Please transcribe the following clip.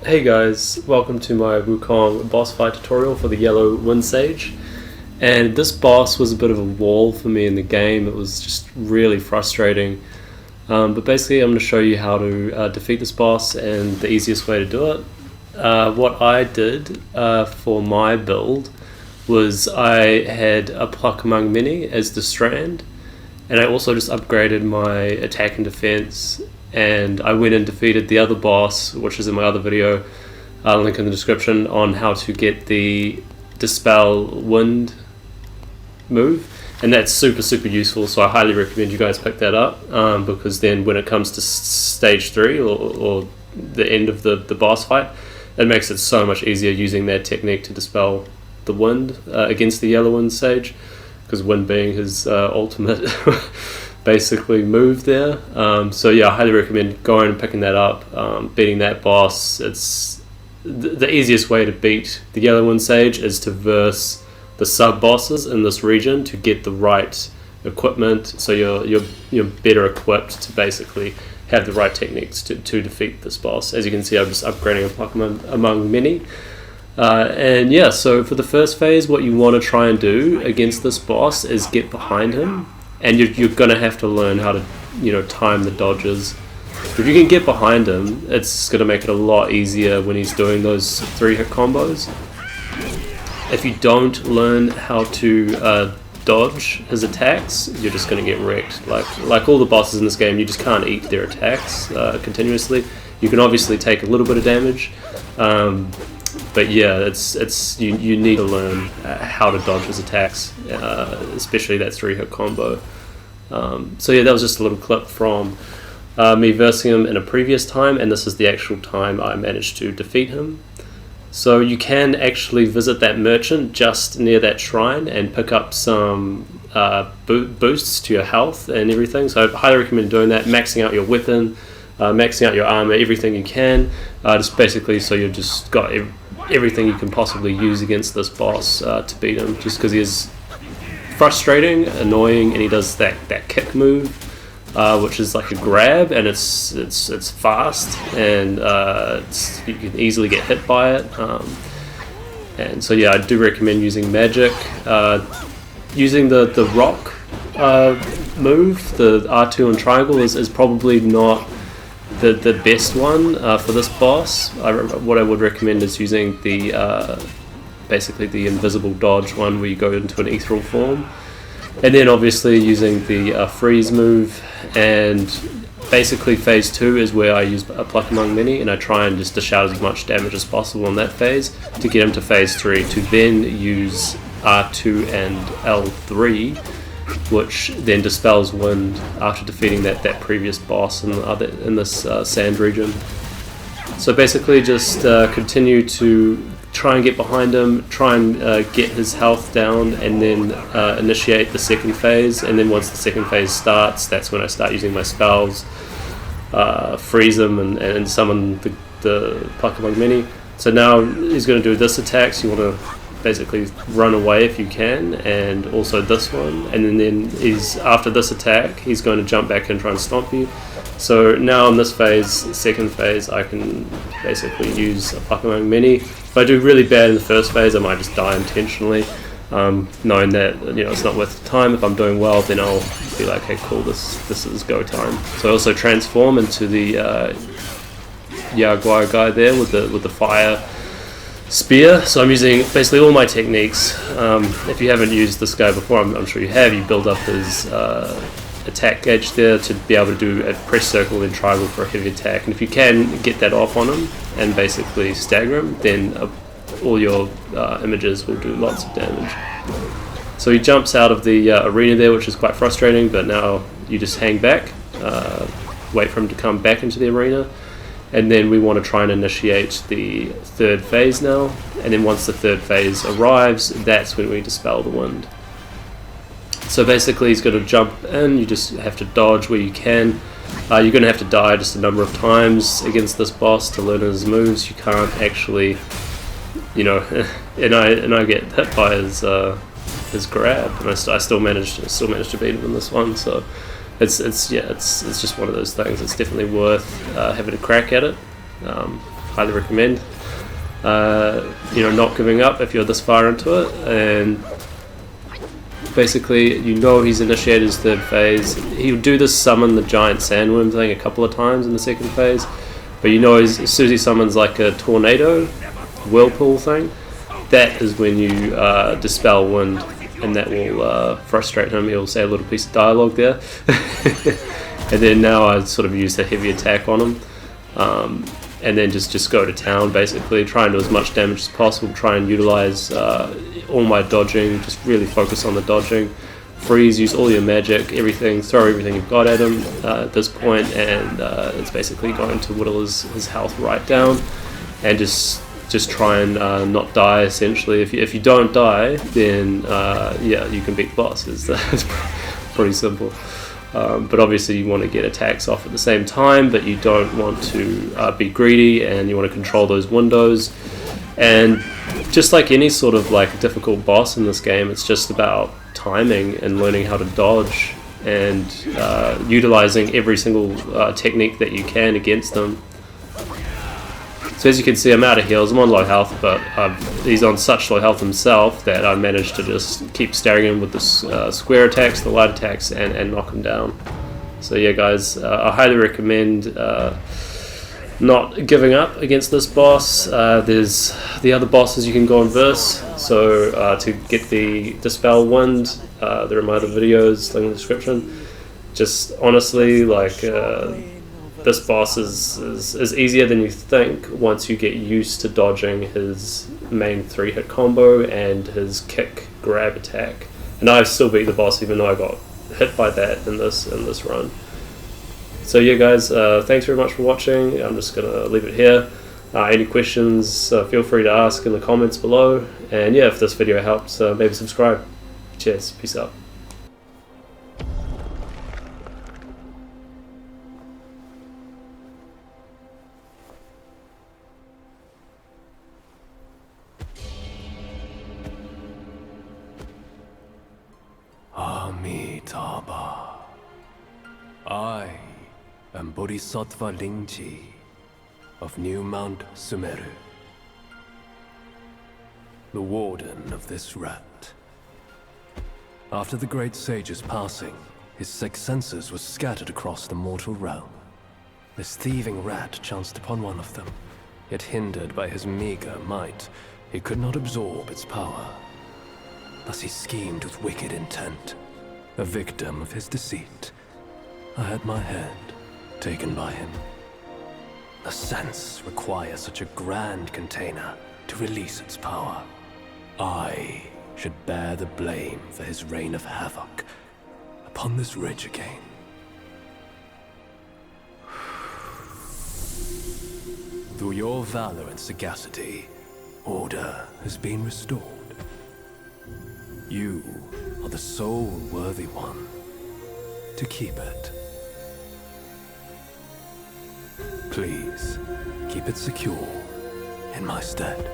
Hey guys, welcome to my Wukong boss fight tutorial for the yellow Windsage. And this boss was a bit of a wall for me in the game. It was just really frustrating. But basically I'm going to show you how to defeat this boss and the easiest way to do it. What I did for my build was I had a Pluck Among Many as the strand, and I also just upgraded my attack and defense, and I went and defeated the other boss, which is in my other video, link in the description, on how to get the Dispel Wind move, and that's super useful, so I highly recommend you guys pick that up, because then when it comes to stage 3 or the end of the boss fight, it makes it so much easier using that technique to dispel the wind against the yellow Windsage, because wind being his ultimate basically move there. So yeah, I highly recommend going and picking that up, beating that boss. It's the easiest way to beat the yellow Windsage is to verse the sub bosses in this region to get the right equipment, so you're better equipped to basically have the right techniques to defeat this boss. As you can see, I'm just upgrading a Pluck Among Many. And yeah, so for the first phase, what you want to try and do against this boss is get behind him, and you're going to have to learn how to time the dodges. If you can get behind him, it's going to make it a lot easier when he's doing those 3-hit combos. If you don't learn how to dodge his attacks, you're just going to get wrecked. Like all the bosses in this game, you just can't eat their attacks continuously. You can obviously take a little bit of damage, but yeah, you need to learn how to dodge his attacks, especially that 3-hit combo. So yeah, that was just a little clip from me versing him in a previous time, and this is the actual time I managed to defeat him. So you can actually visit that merchant just near that shrine and pick up some boosts to your health and everything. So I highly recommend doing that, maxing out your weapon, maxing out your armor, everything you can, just basically so you've just got everything you can possibly use against this boss to beat him, just because he is frustrating, annoying, and he does that kick move, which is like a grab, and it's fast, and you can easily get hit by it, and so yeah, I do recommend using magic. Using the rock move, the R2 and triangle, is probably not the best one for this boss. What I would recommend is using the basically the invisible dodge one, where you go into an ethereal form, and then obviously using the freeze move. And basically phase 2 is where I use a Pluck Among Many, and I try and just dish out as much damage as possible in that phase to get him to phase 3, to then use R2 and L3, which then dispels wind after defeating that previous boss in this sand region. So basically just continue to try and get behind him, try and get his health down, and then initiate the second phase. And then once the second phase starts, that's when I start using my spells, freeze him and summon the Pluck Among Many. So now he's going to do this attack, so you want to basically run away if you can, and also this one, and then after this attack he's going to jump back and try and stomp you. So now in this phase, second phase, I can basically use a Pluck Among Many. If I do really bad in the first phase, I might just die intentionally, knowing that it's not worth the time. If I'm doing well, then I'll be like, hey cool, this is go time. So I also transform into the Jaguar guy there with the fire spear. So I'm using basically all my techniques. If you haven't used this guy before, I'm sure you have, you build up his attack gauge there to be able to do a press circle and triangle for a heavy attack, and if you can get that off on him and basically stagger him, then all your images will do lots of damage. So he jumps out of the arena there, which is quite frustrating, but now you just hang back, wait for him to come back into the arena, and then we want to try and initiate the third phase now, and then once the third phase arrives, that's when we dispel the wind. So basically he's going to jump in, you just have to dodge where you can. You're going to have to die just a number of times against this boss to learn his moves. You can't actually, and I get hit by his grab, and I still managed to beat him in this one. So it's just one of those things. It's definitely worth having a crack at it. highly recommend. Not giving up if you're this far into it, and basically he's initiated his third phase. He'll do this summon the giant sandworm thing a couple of times in the second phase, but as soon as he summons like a tornado whirlpool thing, that is when you dispel wind, and that will frustrate him. He'll say a little piece of dialogue there. And then now I sort of use a heavy attack on him, and then just go to town, basically try and do as much damage as possible, try and utilize all my dodging, just really focus on the dodging, freeze, use all your magic, everything, throw everything you've got at him at this point, and it's basically going to whittle his health right down, and just try and not die, essentially. If you don't die, then you can beat the boss. It's pretty simple. But obviously you want to get attacks off at the same time, but you don't want to be greedy, and you want to control those windows. And just like any sort of like difficult boss in this game, it's just about timing and learning how to dodge, and utilizing every single technique that you can against them. So as you can see, I'm out of heals, I'm on low health, but he's on such low health himself that I managed to just keep staring him with the square attacks, the light attacks, and knock him down. So yeah guys, I highly recommend not giving up against this boss. There's the other bosses you can go and verse, so to get the Dispel Wind, there are my other videos, link in the description. Just honestly, like, this boss is easier than you think once you get used to dodging his main 3-hit combo and his kick grab attack. And I still beat the boss even though I got hit by that in this run. So yeah guys, thanks very much for watching. I'm just gonna leave it here. Any questions, feel free to ask in the comments below. And yeah, if this video helped, maybe subscribe. Cheers, peace out. Amitabha. I am Bodhisattva Lingji of New Mount Sumeru, the warden of this rat. After the great sage's passing, his 6 senses were scattered across the mortal realm. This thieving rat chanced upon one of them, yet hindered by his meager might, he could not absorb its power. Thus he schemed with wicked intent. A victim of his deceit, I had my head taken by him. The sense requires such a grand container to release its power. I should bear the blame for his reign of havoc upon this ridge again. Through your valor and sagacity, order has been restored. You are the sole worthy one to keep it. Please, keep it secure in my stead.